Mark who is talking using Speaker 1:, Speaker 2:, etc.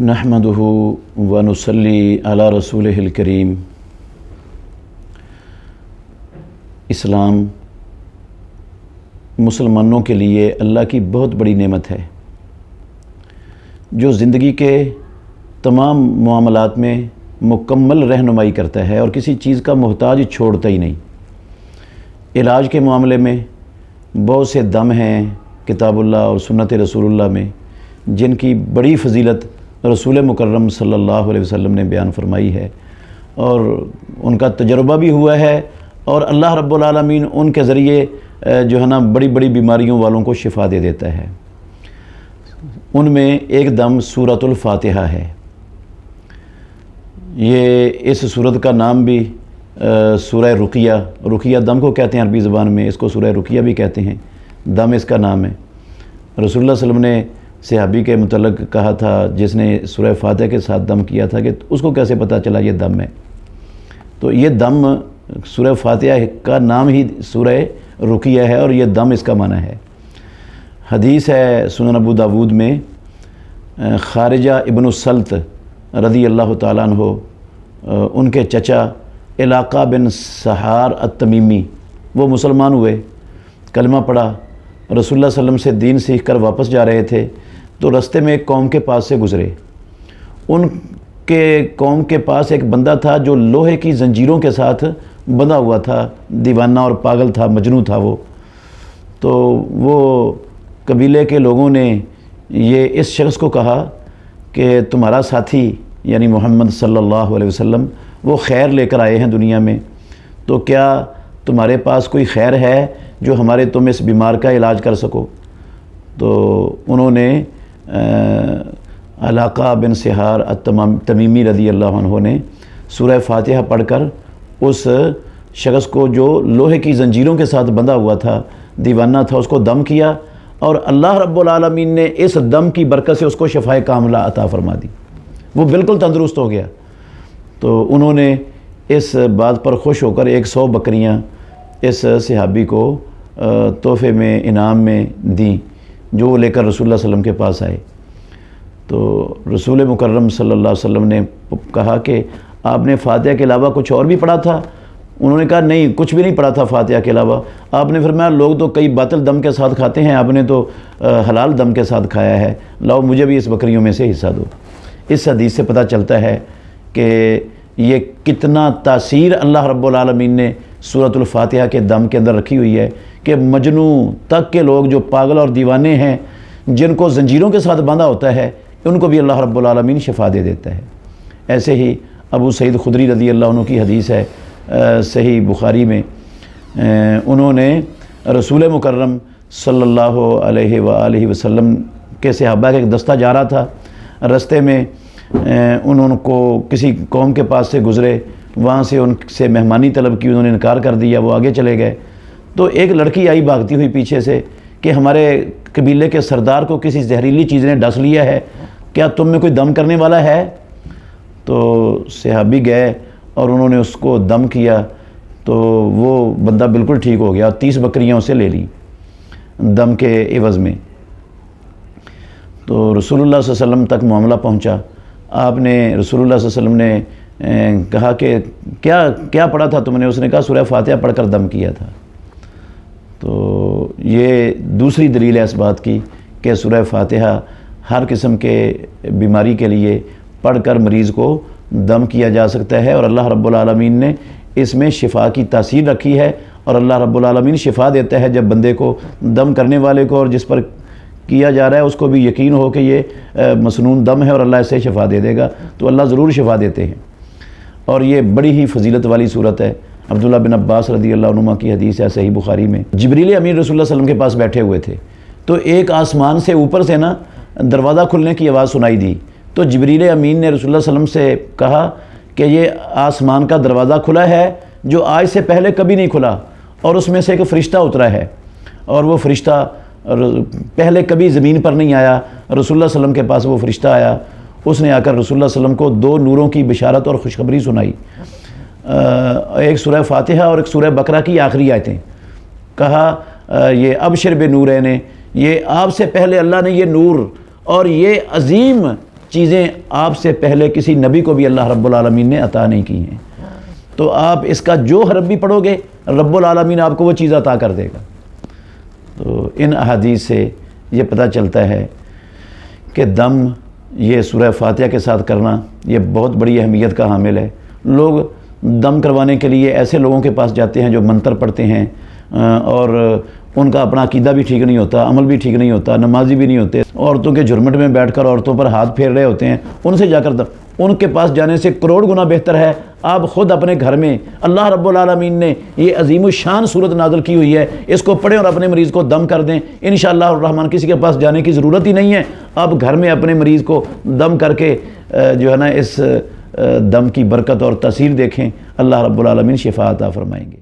Speaker 1: نحمدہ ونصلی علی رسولہ الکریم۔ اسلام مسلمانوں کے لیے اللہ کی بہت بڑی نعمت ہے جو زندگی کے تمام معاملات میں مکمل رہنمائی کرتا ہے اور کسی چیز کا محتاج چھوڑتا ہی نہیں۔ علاج کے معاملے میں بہت سے دم ہیں کتاب اللہ اور سنت رسول اللہ میں جن کی بڑی فضیلت رسول مکرم صلی اللہ علیہ وسلم نے بیان فرمائی ہے اور ان کا تجربہ بھی ہوا ہے، اور اللہ رب العالمین ان کے ذریعے جو ہے نا بڑی بڑی بیماریوں والوں کو شفا دے دیتا ہے۔ ان میں ایک دم سورۃ الفاتحہ ہے۔ یہ اس سورت کا نام بھی سورہ رقیہ دم کو کہتے ہیں عربی زبان میں، اس کو سورہ رقیہ بھی کہتے ہیں، دم اس کا نام ہے۔ رسول اللہ صلی اللہ علیہ وسلم نے صحابی کے متعلق کہا تھا جس نے سورہ فاتحہ کے ساتھ دم کیا تھا کہ اس کو کیسے پتہ چلا یہ دم ہے؟ تو یہ دم سورہ فاتحہ کا نام ہی سورہ رقیہ ہے اور یہ دم اس کا معنی ہے۔ حدیث ہے سنن ابو داود میں، خارجہ ابن السلط رضی اللہ تعالیٰ عنہ ان کے چچا علاقہ بن سحار التمیمی وہ مسلمان ہوئے، کلمہ پڑھا، رسول اللہ صلی اللہ علیہ وسلم سے دین سیکھ کر واپس جا رہے تھے تو رستے میں ایک قوم کے پاس سے گزرے۔ ان کے قوم کے پاس ایک بندہ تھا جو لوہے کی زنجیروں کے ساتھ بندھا ہوا تھا، دیوانہ اور پاگل تھا، مجنوں تھا وہ۔ تو وہ قبیلے کے لوگوں نے یہ اس شخص کو کہا کہ تمہارا ساتھی یعنی محمد صلی اللہ علیہ وسلم وہ خیر لے کر آئے ہیں دنیا میں، تو کیا تمہارے پاس کوئی خیر ہے جو ہمارے تم اس بیمار کا علاج کر سکو؟ تو انہوں نے علاقہ بن سحار التمیمی رضی اللہ عنہ نے سورہ فاتحہ پڑھ کر اس شخص کو جو لوہے کی زنجیروں کے ساتھ بندھا ہوا تھا، دیوانہ تھا، اس کو دم کیا اور اللہ رب العالمین نے اس دم کی برکت سے اس کو شفائے کاملہ عطا فرما دی، وہ بالکل تندرست ہو گیا۔ تو انہوں نے اس بات پر خوش ہو کر 100 بکریاں اس صحابی کو تحفے میں انعام میں دیں جو وہ لے کر رسول اللہ صلی اللہ علیہ وسلم کے پاس آئے۔ تو رسول مکرم صلی اللہ علیہ وسلم نے کہا کہ آپ نے فاتحہ کے علاوہ کچھ اور بھی پڑھا تھا؟ انہوں نے کہا نہیں، کچھ بھی نہیں پڑھا تھا فاتحہ کے علاوہ۔ آپ نے فرمایا لوگ تو کئی باطل دم کے ساتھ کھاتے ہیں، آپ نے تو حلال دم کے ساتھ کھایا ہے، لاؤ مجھے بھی اس بکریوں میں سے حصہ دو۔ اس حدیث سے پتہ چلتا ہے کہ یہ کتنا تاثیر اللہ رب العالمین نے سورۃ الفاتحہ کے دم کے اندر رکھی ہوئی ہے کہ مجنوں تک کے لوگ جو پاگل اور دیوانے ہیں، جن کو زنجیروں کے ساتھ باندھا ہوتا ہے، ان کو بھی اللہ رب العالمین شفا دے دیتا ہے۔ ایسے ہی ابو سعید خدری رضی اللہ عنہ کی حدیث ہے صحیح بخاری میں، انہوں نے رسول مکرم صلی اللہ علیہ وآلہ وسلم کے صحابہ کا ایک دستہ جا رہا تھا، رستے میں انہوں کو کسی قوم کے پاس سے گزرے، وہاں سے ان سے مہمانی طلب کی، انہوں نے انکار کر دیا، وہ آگے چلے گئے۔ تو ایک لڑکی آئی بھاگتی ہوئی پیچھے سے کہ ہمارے قبیلے کے سردار کو کسی زہریلی چیز نے ڈس لیا ہے، کیا تم میں کوئی دم کرنے والا ہے؟ تو صحابی گئے اور انہوں نے اس کو دم کیا تو وہ بندہ بالکل ٹھیک ہو گیا، 30 بکریاں اسے لے لیں دم کے عوض میں۔ تو رسول اللہ صلی اللہ علیہ وسلم تک معاملہ پہنچا۔ آپ نے رسول اللہ صلی اللہ علیہ وسلم نے کہا کہ کیا پڑھا تھا تم نے؟ اس نے کہا سورہ فاتحہ پڑھ کر دم کیا تھا۔ تو یہ دوسری دلیل ہے اس بات کی کہ سورہ فاتحہ ہر قسم کے بیماری کے لیے پڑھ کر مریض کو دم کیا جا سکتا ہے، اور اللہ رب العالمین نے اس میں شفا کی تاثیر رکھی ہے، اور اللہ رب العالمین شفا دیتا ہے جب بندے کو، دم کرنے والے کو اور جس پر کیا جا رہا ہے اس کو بھی یقین ہو کہ یہ مسنون دم ہے اور اللہ اسے شفا دے دے گا، تو اللہ ضرور شفا دیتے ہیں۔ اور یہ بڑی ہی فضیلت والی صورت ہے۔ عبداللہ بن عباس رضی اللہ عنہ کی حدیث ہے صحیح بخاری میں، جبریل امین رسول اللہ صلی اللہ علیہ وسلم کے پاس بیٹھے ہوئے تھے تو ایک آسمان سے اوپر سے نا دروازہ کھلنے کی آواز سنائی دی، تو جبریل امین نے رسول اللہ صلی اللہ علیہ وسلم سے کہا کہ یہ آسمان کا دروازہ کھلا ہے جو آج سے پہلے کبھی نہیں کھلا، اور اس میں سے ایک فرشتہ اترا ہے، اور وہ فرشتہ پہلے کبھی زمین پر نہیں آیا۔ رسول اللہ صلی اللہ علیہ وسلم کے پاس وہ فرشتہ آیا، اس نے آ کر رسول اللہ صلی اللہ علیہ وسلم کو 2 نوروں کی بشارت اور خوشخبری سنائی، ایک سورہ فاتحہ اور ایک سورہ بقرہ کی آخری آیتیں۔ کہا یہ ابشر بنورین، یہ آپ سے پہلے اللہ نے یہ نور اور یہ عظیم چیزیں آپ سے پہلے کسی نبی کو بھی اللہ رب العالمین نے عطا نہیں کی ہیں، تو آپ اس کا جو حرف بھی پڑھو گے رب العالمین آپ کو وہ چیز عطا کر دے گا۔ تو ان احادیث سے یہ پتہ چلتا ہے کہ دم یہ سورہ فاتحہ کے ساتھ کرنا یہ بہت بڑی اہمیت کا حامل ہے۔ لوگ دم کروانے کے لیے ایسے لوگوں کے پاس جاتے ہیں جو منتر پڑھتے ہیں اور ان کا اپنا عقیدہ بھی ٹھیک نہیں ہوتا، عمل بھی ٹھیک نہیں ہوتا، نمازی بھی نہیں ہوتے، عورتوں کے جھرمٹ میں بیٹھ کر عورتوں پر ہاتھ پھیر رہے ہوتے ہیں، ان سے جا کر ان کے پاس جانے سے کروڑ گنا بہتر ہے آپ خود اپنے گھر میں اللہ رب العالمین نے یہ عظیم الشان صورت نازل کی ہوئی ہے، اس کو پڑھیں اور اپنے مریض کو دم کر دیں، انشاءاللہ الرحمن کسی کے پاس جانے کی ضرورت ہی نہیں ہے۔ آپ گھر میں اپنے مریض کو دم کر کے جو ہے نا اس دم کی برکت اور تاثیر دیکھیں، اللہ رب العالمین شفا عطا فرمائیں گے۔